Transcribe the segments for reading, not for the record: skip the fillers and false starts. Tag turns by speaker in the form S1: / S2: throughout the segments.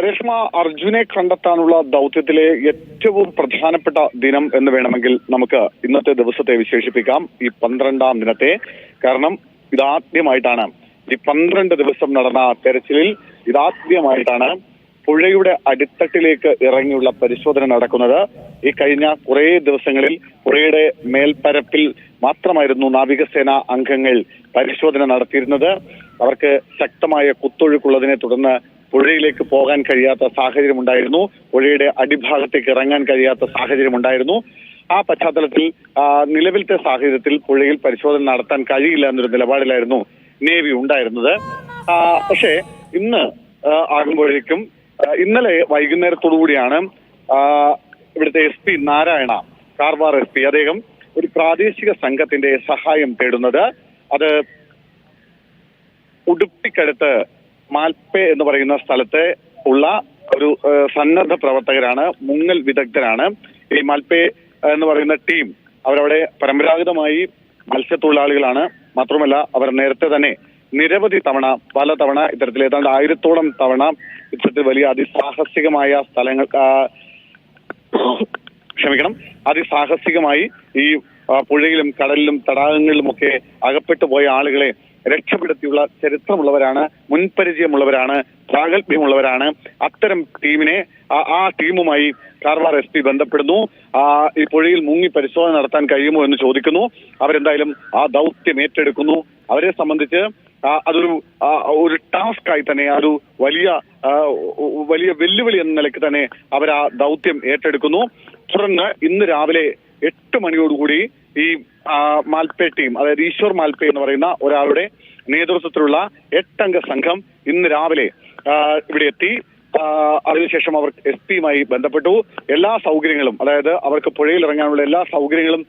S1: രേഷ്മ, അർജുനെ കണ്ടെത്താനുള്ള ദൗത്യത്തിലെ ഏറ്റവും പ്രധാനപ്പെട്ട ദിനം എന്ന് വേണമെങ്കിൽ നമുക്ക് ഇന്നത്തെ ദിവസത്തെ വിശേഷിപ്പിക്കാം, ഈ 12ാം ദിനത്തെ. കാരണം ഇതാദ്യമായിട്ടാണ് ഈ 12 ദിവസം നടന്ന തെരച്ചിലിൽ ഇതാദ്യമായിട്ടാണ് പുഴയുടെ അടിത്തട്ടിലേക്ക് ഇറങ്ങിയുള്ള പരിശോധന നടക്കുന്നത്. ഈ കഴിഞ്ഞ കുറേ ദിവസങ്ങളിൽ പുഴയുടെ മേൽപ്പരപ്പിൽ മാത്രമായിരുന്നു നാവികസേന അംഗങ്ങൾ പരിശോധന നടത്തിയിരുന്നത്. അവർക്ക് ശക്തമായ കുത്തൊഴുക്കുള്ളതിനെ തുടർന്ന് പുഴയിലേക്ക് പോകാൻ കഴിയാത്ത സാഹചര്യമുണ്ടായിരുന്നു, പുഴയുടെ അടിഭാഗത്തേക്ക് ഇറങ്ങാൻ കഴിയാത്ത സാഹചര്യമുണ്ടായിരുന്നു. ആ പശ്ചാത്തലത്തിൽ നിലവിലത്തെ സാഹചര്യത്തിൽ പുഴയിൽ പരിശോധന നടത്താൻ കഴിയില്ല എന്നൊരു നിലപാടിലായിരുന്നു നേവി ഉണ്ടായിരുന്നത്. പക്ഷേ ഇന്ന് ആകുമ്പോഴേക്കും ഇന്നലെ വൈകുന്നേരത്തോടുകൂടിയാണ് ഇവിടുത്തെ SP നാരായണ, കാർവാർ SP, അദ്ദേഹം ഒരു പ്രാദേശിക സംഘത്തിന്റെ സഹായം തേടുന്നത്. അത് ഉടുപ്പിക്കടുത്ത് മാൽപ്പെ എന്ന് പറയുന്ന സ്ഥലത്ത് ഉള്ള ഒരു സന്നദ്ധ പ്രവർത്തകരാണ്, മുങ്ങൽ വിദഗ്ധരാണ്. ഈ മാൽപ്പെ എന്ന് പറയുന്ന ടീം അവരവിടെ പരമ്പരാഗതമായി മത്സ്യത്തൊഴിലാളികളാണ്. മാത്രമല്ല അവർ നേരത്തെ തന്നെ നിരവധി തവണ, പലതവണ ഇത്തരത്തിൽ ഏതാണ്ട് 1000-ഓളം തവണ ഇത്തരത്തിൽ വലിയ അതിസാഹസികമായ സ്ഥലങ്ങൾ അതിസാഹസികമായി ഈ പുഴയിലും കടലിലും തടാകങ്ങളിലുമൊക്കെ അകപ്പെട്ടു പോയ ആളുകളെ രക്ഷപ്പെടുത്തിയുള്ള ചരിത്രമുള്ളവരാണ്, മുൻപരിചയമുള്ളവരാണ്, പ്രാഗൽഭ്യമുള്ളവരാണ്. അത്തരം ടീമിനെ ആ ടീമുമായി കാർവാർ SP ബന്ധപ്പെടുന്നു. ഈ പുഴയിൽ മുങ്ങി പരിശോധന നടത്താൻ കഴിയുമോ എന്ന് ചോദിക്കുന്നു. അവരെന്തായാലും ആ ദൗത്യം ഏറ്റെടുക്കുന്നു. അവരെ സംബന്ധിച്ച് അതൊരു ടാസ്ക് ആയി തന്നെ, ഒരു വലിയ വെല്ലുവിളി എന്ന നിലയ്ക്ക് തന്നെ അവർ ആ ദൗത്യം ഏറ്റെടുക്കുന്നു. തുടർന്ന് ഇന്ന് രാവിലെ 8 മണിയോടുകൂടി ഈ മാൽപ്പെ ടീം, അതായത് ഈശ്വർ മാൽപ്പെ എന്ന് പറയുന്ന ഒരാളുടെ നേതൃത്വത്തിലുള്ള 8-അംഗ സംഘം ഇന്ന് രാവിലെ ഇവിടെ എത്തി. അതിനുശേഷം അവർ SP-യുമായി ബന്ധപ്പെട്ടു. എല്ലാ സൗകര്യങ്ങളും, അതായത് അവർക്ക് പുഴയിൽ ഇറങ്ങാനുള്ള എല്ലാ സൗകര്യങ്ങളും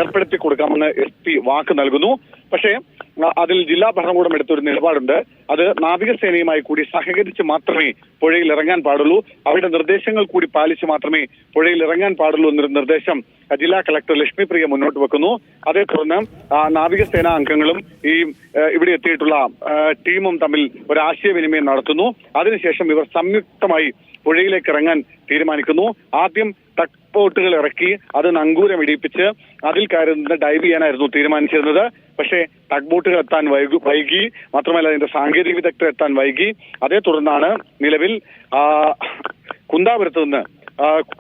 S1: ഏർപ്പെടുത്തി കൊടുക്കാമെന്ന് SP വാക്ക് നൽകുന്നു. പക്ഷേ അതിൽ ജില്ലാ ഭരണകൂടം എടുത്തൊരു നിലപാടുണ്ട്. അത് നാവികസേനയുമായി കൂടി സഹകരിച്ച് മാത്രമേ പുഴയിൽ ഇറങ്ങാൻ പാടുള്ളൂ, അവരുടെ നിർദ്ദേശങ്ങൾ കൂടി പാലിച്ച് മാത്രമേ പുഴയിൽ ഇറങ്ങാൻ പാടുള്ളൂ എന്നൊരു നിർദ്ദേശം ജില്ലാ കളക്ടർ ലക്ഷ്മിപ്രിയ മുന്നോട്ട് വെക്കുന്നു. അതേ തുടർന്ന് നാവികസേനാ അംഗങ്ങളും ഈ ഇവിടെ എത്തിയിട്ടുള്ള ടീമും തമ്മിൽ ഒരു ആശയവിനിമയം നടത്തുന്നു. അതിനുശേഷം ഇവർ സംയുക്തമായി പുഴയിലേക്ക് ഇറങ്ങാൻ തീരുമാനിക്കുന്നു. ആദ്യം ടഗ് ബോട്ടുകൾ ഇറക്കി അത് നങ്കൂരം ഇടിപ്പിച്ച് അതിൽ കയറി നിന്ന് ഡൈവ് ചെയ്യാനായിരുന്നു തീരുമാനിച്ചിരുന്നത്. പക്ഷേ ടഗ് ബോട്ടുകൾ എത്താൻ വൈകി, മാത്രമല്ല അതിന്റെ സാങ്കേതിക വിദഗ്ധർ എത്താൻ വൈകി. അതേ തുടർന്നാണ് നിലവിൽ കുന്താപുരത്ത് നിന്ന്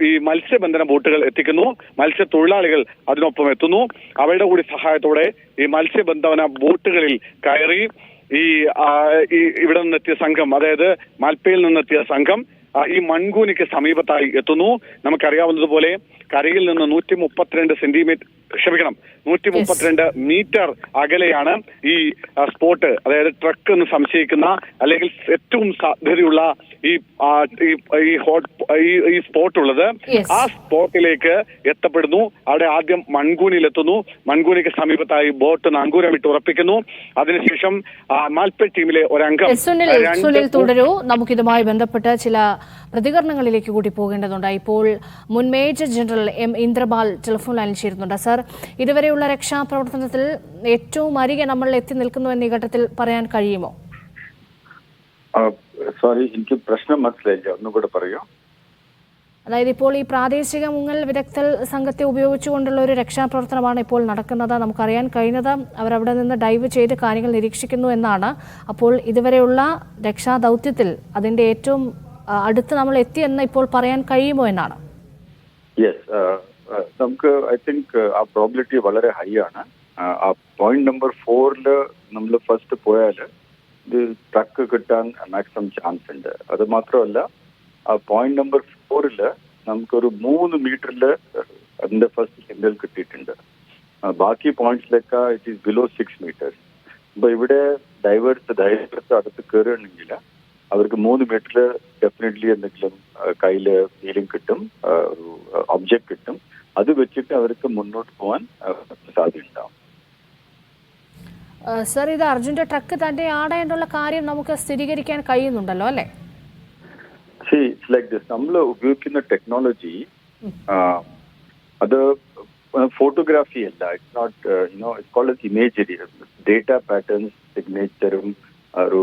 S1: ഈ മത്സ്യബന്ധന ബോട്ടുകൾ എത്തിക്കുന്നു. മത്സ്യത്തൊഴിലാളികൾ അതിനൊപ്പം എത്തുന്നു. അവരുടെ കൂടി സഹായത്തോടെ ഈ മത്സ്യബന്ധന ബോട്ടുകളിൽ കയറി ഈ ഇവിടെ നിന്നെത്തിയ സംഘം, അതായത് മാൽപ്പയിൽ നിന്നെത്തിയ സംഘം ഈ മൺകൂനിക്ക് സമീപത്തായി എത്തുന്നു. നമുക്കറിയാവുന്നതുപോലെ കരയിൽ നിന്ന് 132 മീറ്റർ അകലെയാണ് ഈ സ്പോട്ട്, അതായത് ട്രക്ക് എന്ന് സംശയിക്കുന്ന അല്ലെങ്കിൽ ഏറ്റവും സാധ്യതയുള്ള ഈ സ്പോട്ട് ഉള്ളത്. ആ സ്പോട്ടിലേക്ക് എത്തപ്പെടുന്നു. അവിടെ ആദ്യം മൺകൂനിയിലെത്തുന്നു. മൺകൂനിക്ക് സമീപത്തായി ബോട്ട് നങ്കൂരമിട്ട് ഉറപ്പിക്കുന്നു. അതിനുശേഷം മാൽപ്പെ ടീമിലെ ഒരംഗം
S2: തുടരൂ. നമുക്കിതുമായി ബന്ധപ്പെട്ട് ചില പ്രതികരണങ്ങളിലേക്ക് കൂടി പോകേണ്ടതുണ്ട്. ഇപ്പോൾ മുൻ major general M Indrapal telephone ലൈനിൽ ചേരുന്നുണ്ട്. സർ, ഇതുവരെയുള്ള രക്ഷാപ്രവർത്തനത്തിൽ ഏറ്റവും അരികെ നമ്മൾ എത്തി നിൽക്കുന്നു എന്ന ഈ ഘട്ടത്തിൽ പറയാൻ കഴിയുമോ?
S3: സോറി, എനിക്ക് പ്രശ്നം മനസ്സിലായില്ല, ഒന്നുകൂടെ പറയൂ.
S2: അതായത് ഇപ്പോൾ ഈ പ്രാദേശിക മുങ്ങൽ വിദഗ്ധ സംഘത്തെ ഉപയോഗിച്ചുകൊണ്ടുള്ള ഒരു രക്ഷാപ്രവർത്തനമാണ് ഇപ്പോൾ നടക്കുന്നത്. നമുക്കറിയാൻ കഴിഞ്ഞത് അവരവിടെ നിന്ന് ഡൈവ് ചെയ്ത് കാര്യങ്ങൾ നിരീക്ഷിക്കുന്നു എന്നാണ്. അപ്പോൾ ഇതുവരെയുള്ള രക്ഷാദൗത്യത്തിൽ അതിന്റെ ഏറ്റവും അടുത്ത് നമ്മൾ എത്തിയെന്ന് ഇപ്പോൾ പറയാൻ കഴിയുമോ എന്നാണ്?
S3: യെസ്, നമുക്ക് ഐ തിങ്ക് ആ പ്രോബിലിറ്റി വളരെ ഹൈ ആണ്. ആ പോയിന്റ് നമ്പർ 4 നമ്മൾ ഫസ്റ്റ് പോയാൽ ഇത് ട്രക്ക് കിട്ടാൻ മാക്സിമം ചാൻസ് ഉണ്ട്. അത് മാത്രമല്ല, ആ പോയിന്റ് നമ്പർ 4 നമുക്കൊരു 3 മീറ്ററിൽ അതിന്റെ ഫസ്റ്റ് സിഗ്നൽ കിട്ടിയിട്ടുണ്ട്. ബാക്കി പോയിന്റ്സിലൊക്കെ ഇറ്റ് ഈസ് ബിലോ 6 മീറ്റേഴ്സ്. അപ്പൊ ഇവിടെ ഡൈവേഴ്സ് അടുത്ത് കയറുകയാണെങ്കിൽ അവർക്ക് 3 മീറ്ററിൽ ഡെഫിനറ്റ്ലി എന്തെങ്കിലും കയ്യിൽ ഫീലിംഗ് കിട്ടും, ഒരു ഒബ്ജക്ട് കിട്ടും. അത് വെച്ചിട്ട് അവർക്ക് മുന്നോട്ട് പോകാൻ സാധ്യതയുണ്ടാവും.
S2: സർ, ഇത് അർജുന്റെ ട്രക്ക് തന്നെയാണ് എന്നുള്ള കാര്യം നമുക്ക് സ്ഥിരീകരിക്കാൻ കഴിയുന്നുണ്ടല്ലോ അല്ലേ?
S3: It's like this. നമ്മൾ ഉപയോഗിക്കുന്ന ടെക്നോളജി അത് ഫോട്ടോഗ്രാഫി അല്ല. It's not it's called imagery. Data patterns, സിഗ്നേച്ചറും ഒരു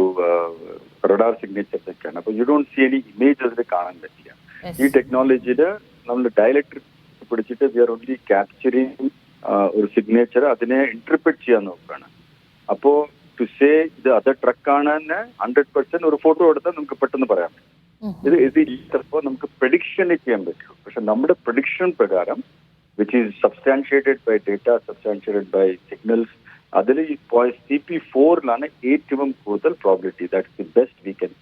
S3: റഡാർ സിഗ്നേച്ചേഴ്സ് ഒക്കെയാണ്. അപ്പോൾ you don't see any image അതിൽ കാണാൻ പറ്റില്ല. ഈ ടെക്നോളജിയിൽ നമ്മൾ ഡയലക്ട്രിക് പിടിച്ചിട്ട് വി ആർ ഓൺലി ക്യാപ്ചറിങ് ഒരു സിഗ്നേച്ചർ, അതിനെ ഇന്റർപ്രറ്റ് ചെയ്യാൻ നോക്കുകയാണ്. അപ്പോ ടു സേ ഇത് അതർ ട്രക്കാണെന്ന് 100% ഒരു ഫോട്ടോ എടുത്താൽ നമുക്ക് പെട്ടെന്ന് പറയാൻ പറ്റും. ഇത് ചിലപ്പോൾ നമുക്ക് പ്രഡിക്ഷൻ ചെയ്യാൻ പറ്റും. പക്ഷെ നമ്മുടെ പ്രഡിക്ഷൻ പ്രകാരം which is substantiated by data, substantiated by signals, അതിൽ ഈ CP4 ഏറ്റവും കൂടുതൽ probability. That's the best we can